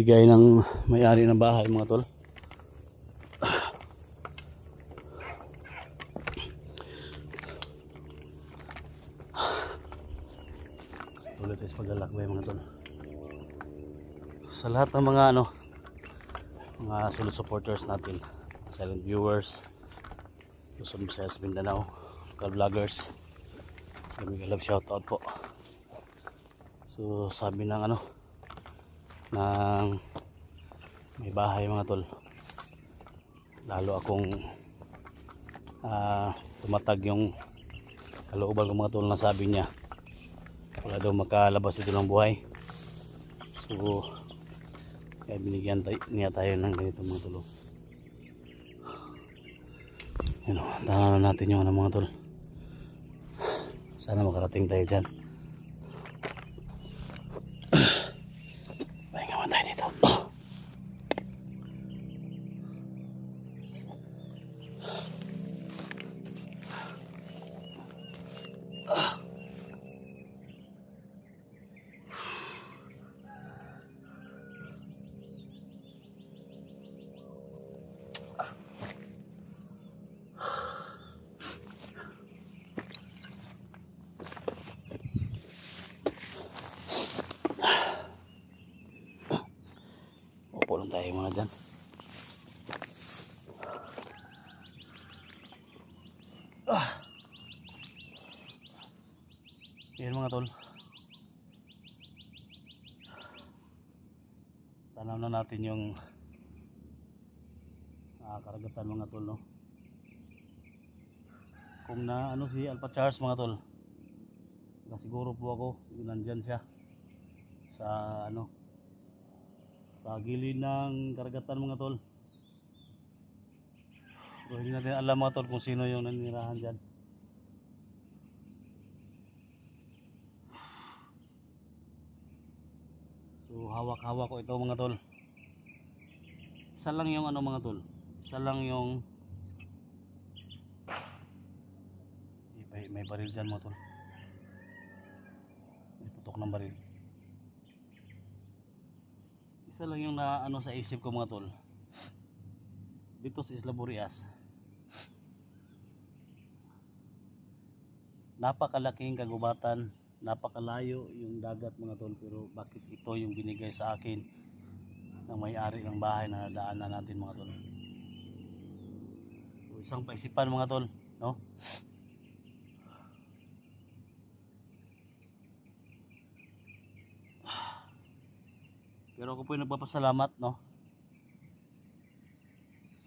bigay ng may-ari ng bahay mga tol. Ulit is paglalakbay mga tol. Sa lahat ng mga mga solid supporters natin, silent viewers, Luzon, Visayas, Mindanao, local vloggers, kami love shoutout po. So sabi ng ng may bahay mga tol, lalo akong tumatag yung kalooban ng mga tol na sabi niya wala daw makalabas dito ng buhay. So kaya binigyan niya tayo ng ganito mga tol. Tangan natin yung mga tol. Sana makarating tayo dyan. Pahinga man tayo dito. Upo lang tayo muna dyan. Yan mga tol, tanaw na natin yung karagatan mga tol, no? Kung na si Alpha Charles mga tol, siguro po ako nandyan siya sa sa gilid ng karagatan mga tol. Pero hindi natin alam mga tol kung sino yung nanirahan dyan. So hawak-hawak ko ito mga tol. Isa lang yung mga tol, isa lang yung may baril dyan mga tol. May putok ng baril. Isa lang yung sa isip ko mga tol. Dito sa Isla Burias, napakalaking kagubatan, napakalayo yung dagat mga tol, pero bakit ito yung binigay sa akin ng may-ari ng bahay na nadaanan natin mga tol. So, isang paisipan mga tol, no? Pero ako po yung nagpapasalamat, no,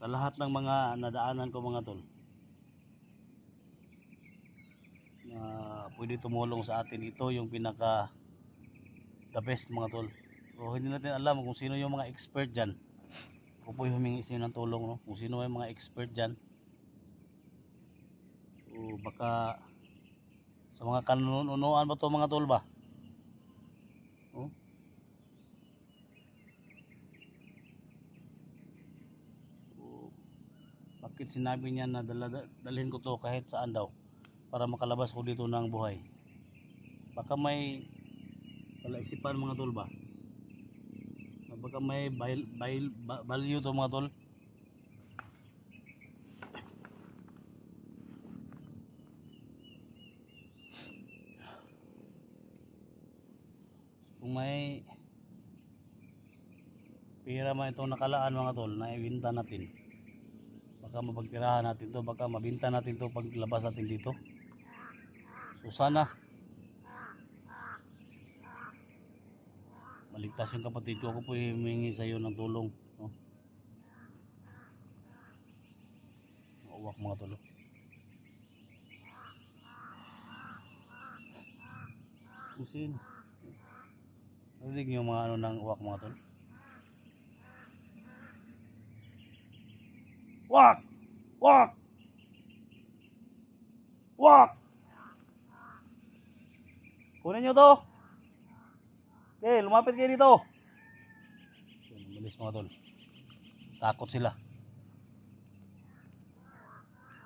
sa lahat ng mga nadaanan ko mga tol, na pwede tumulong sa atin. Ito yung pinaka the best mga tol. So hindi natin alam kung sino yung mga expert dyan. Ako po yung humingi sa ng tulong, no, kung sino yung mga expert dyan. So baka sa mga kanunuan ba to mga tol ba? Oh? Bakit sinabi niya na dalhin ko to kahit saan daw para makalabas ko dito ng buhay? Baka may palaisipan mga tol ba? Baka may value to mga tol. Kung may pira man itong nakalaan mga tol na ibinta natin, baka mapagtirahan natin to, baka mabinta natin to paglabas natin dito. So sana maligtas yung kapatid ko. Ako po humingi sa iyo ng tulong, no? Uwak mga tol. Kusin. Narinig yung mga ng uwak mga tol. Wak! Wak! Wak! Kunin nyo to. Okay, lumapit kayo dito. Malis mga tol. Takot sila.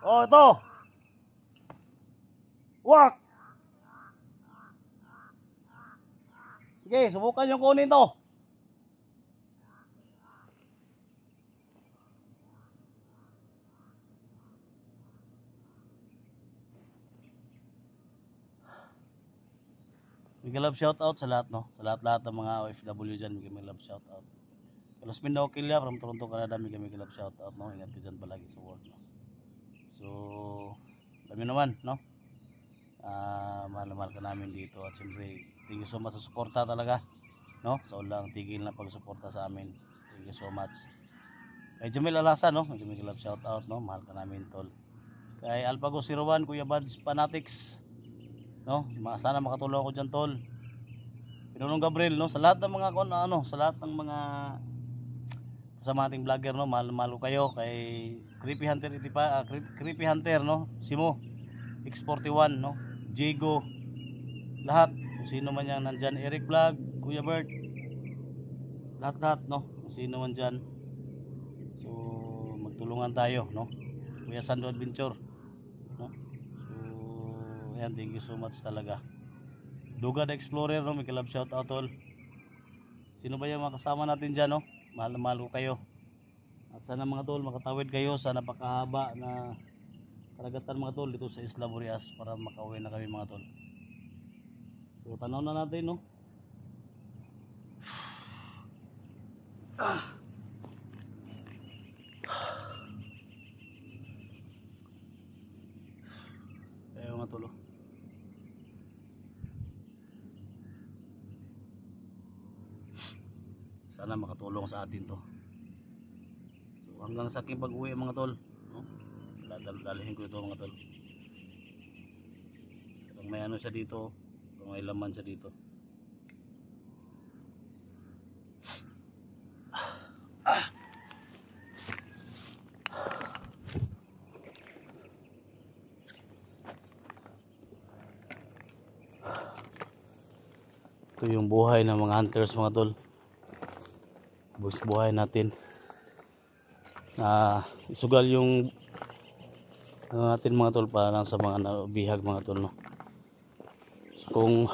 Oh, ito. Wak! Sige, subukan nyo kunin to. Mega love shout out sa lahat, no? Sa lahat-lahat ng mga OFW dyan, mega love shout out. Carlos Minda Okilia from Toronto, Canada, mega love shout out, no? Ingat ka dyan palagi sa world, no? So, alam nyo naman, no? Mahal na mahal ka namin dito at siyempre, thank you so much sa suporta talaga, no? So lang tigil na pagsuporta sa amin. Thank you so much. Kay Jamil Alasa, no? Mega love shout out, no? Mahal ka namin, tol. Kay Alpago 01, Kuya Buds Fanatics, no? Sana makatulong ako diyan, tol. Pinunong Gabriel, no? Sa lahat ng mga sa lahat ng mga kasama ating vlogger, no? Mahal ko kayo. Kay Creepy Hunter Creepy Hunter, no? Simo X41, no? Diego, lahat kung sino man yan nandyan, Eric Vlog, Kuya Bert, lahat, no? Kung sino man dyan. So magtulungan tayo, no? Kuya Sando Adventure, no? So ayan, thank you so much talaga. Duga the Explorer, no? May kalab shout out all. Sino ba yung mga kasama natin dyan, no? Mahal na mahal ko kayo. At sana mga tol, makatawid kayo sa napakahaba na karagatan mga tol dito sa Isla Burias para makauwi na kami mga tol. So tanaw na natin, no? Ayaw mga tol, oh. Sana makatulong sa atin to. So hanggang sa aking pag-uwi mga tol, no? Dalihin ko ito mga tol. Kung may ano siya dito, kung may laman siya dito. Ito yung buhay ng mga hunters mga tol. Buhay natin. Isugal yung natin mga tol para lang sa mga bihag mga tol, no? Kung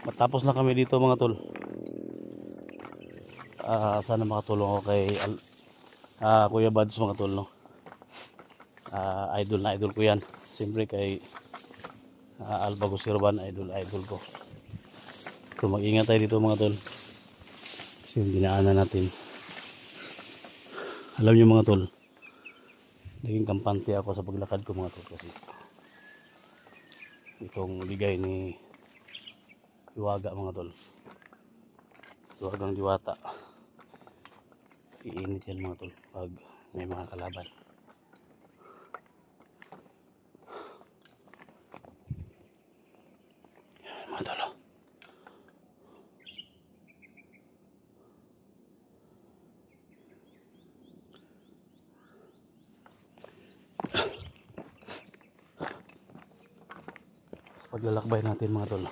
matapos na kami dito mga tol, sana makatulong ako kay Kuya Buds mga tol, no? Idol na idol ko yan. Siyempre kay Albago Sirban, idol ko. So mag-ingat tayo dito mga tol. So yung dinaanan natin, alam nyo mga tol, naging kampante ako sa paglakad ko mga tol kasi itong bigay ni Diwaga mga tol, Diwagang Diwata, iinit yan mga tol pag may mga kalaban. Mga tol, oh. Paglalakbay natin mga tol,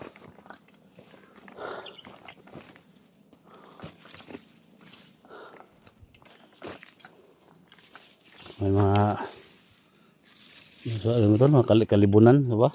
may mga ano tol, mga kalibunan, diba?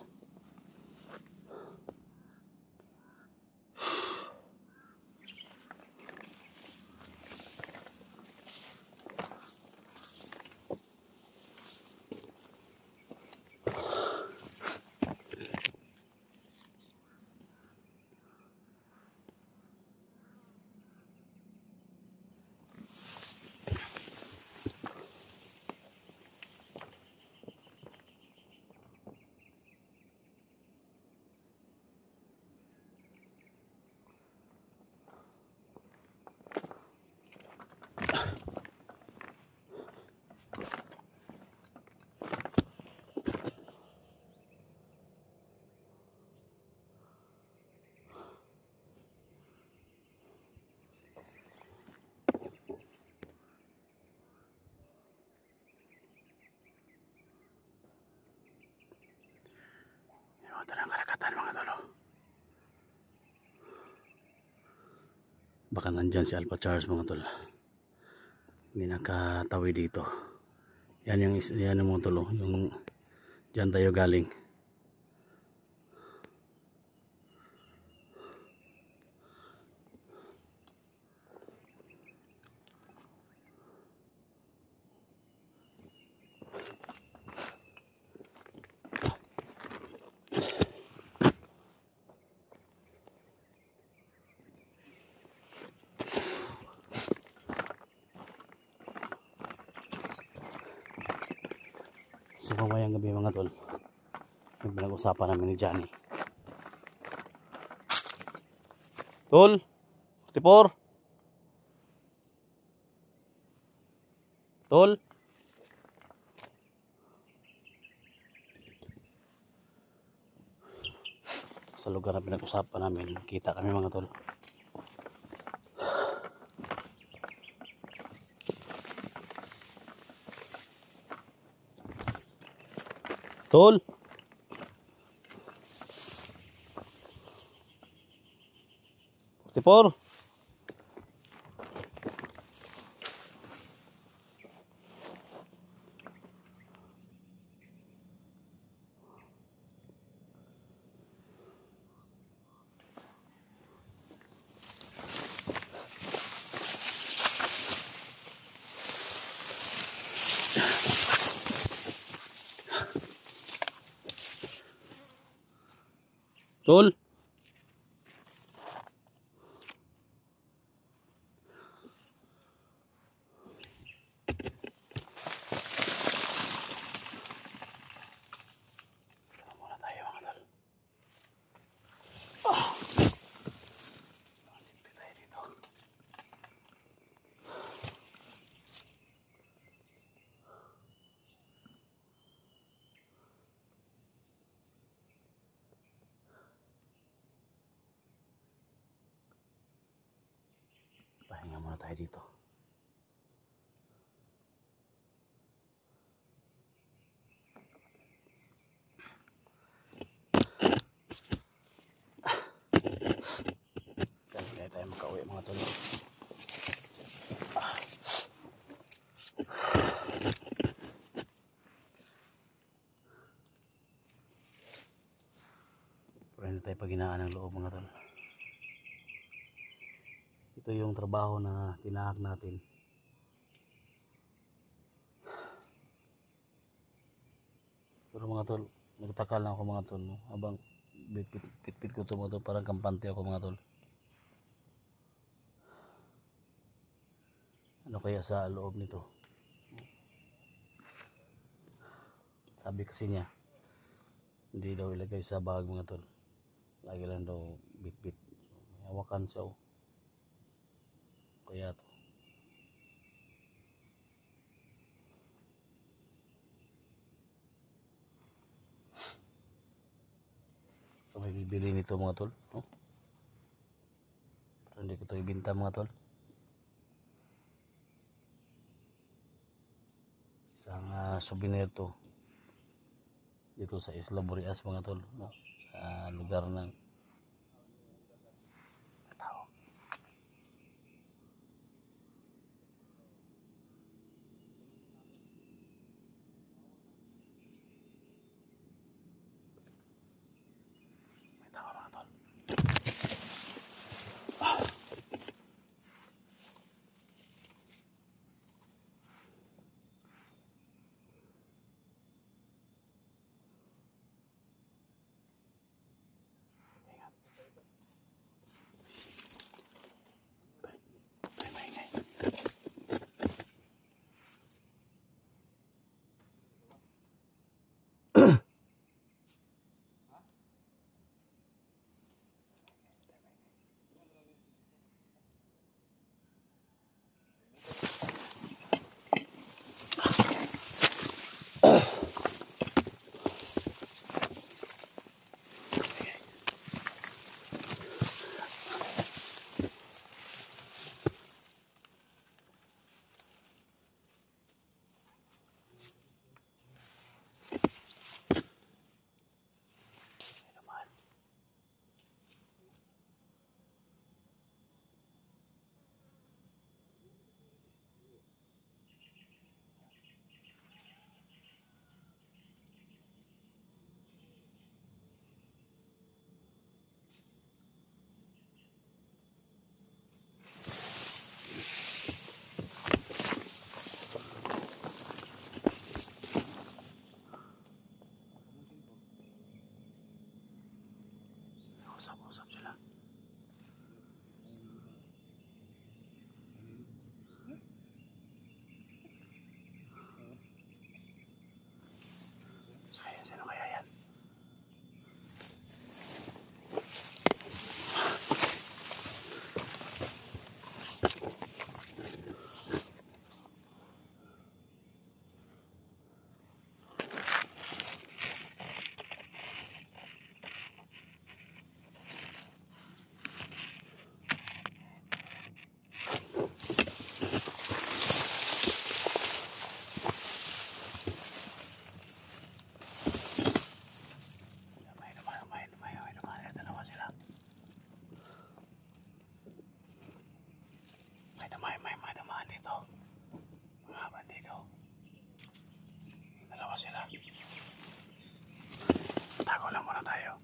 Ito ng karagatan mga tol. Baka nandyan si Alpha Charles mga tol. May nakatawi dito. Yan yung mga tol, yung dyan tayo galing. Kasi mamayang gabi mga tol, yung pinag-usapan namin ni Johnny. Tol, 44. Tol. Sa lugar na pinag-usapan namin, kita kami mga tol. Tol. Tipor. Tol. Muna tayo mga tol. Simple tayo dito. Pahinga muna tayo dito. Kaya tayo makauwi mga tol. Pero hindi tayo paghinaan ng loob mga tol. Ito yung trabaho na tinahak natin. Pero mga tol, nagtaka lang ako mga tol, no? Habang bitbit ko ito mga tol, parang kampante ako mga tol. Ano kaya sa loob nito? Sabi kasi niya, hindi daw ilagay sa bag mga tol. Lagi lang daw bitbit. Hawakan siya. Kaya to. So, may bibili nito mga tol. No? Pero hindi ko ito ibinta mga tol. Isang souvenir to. Dito sa Isla Burias mga tol. No? Sa lugar ng tao. May tao mga tol. tayo.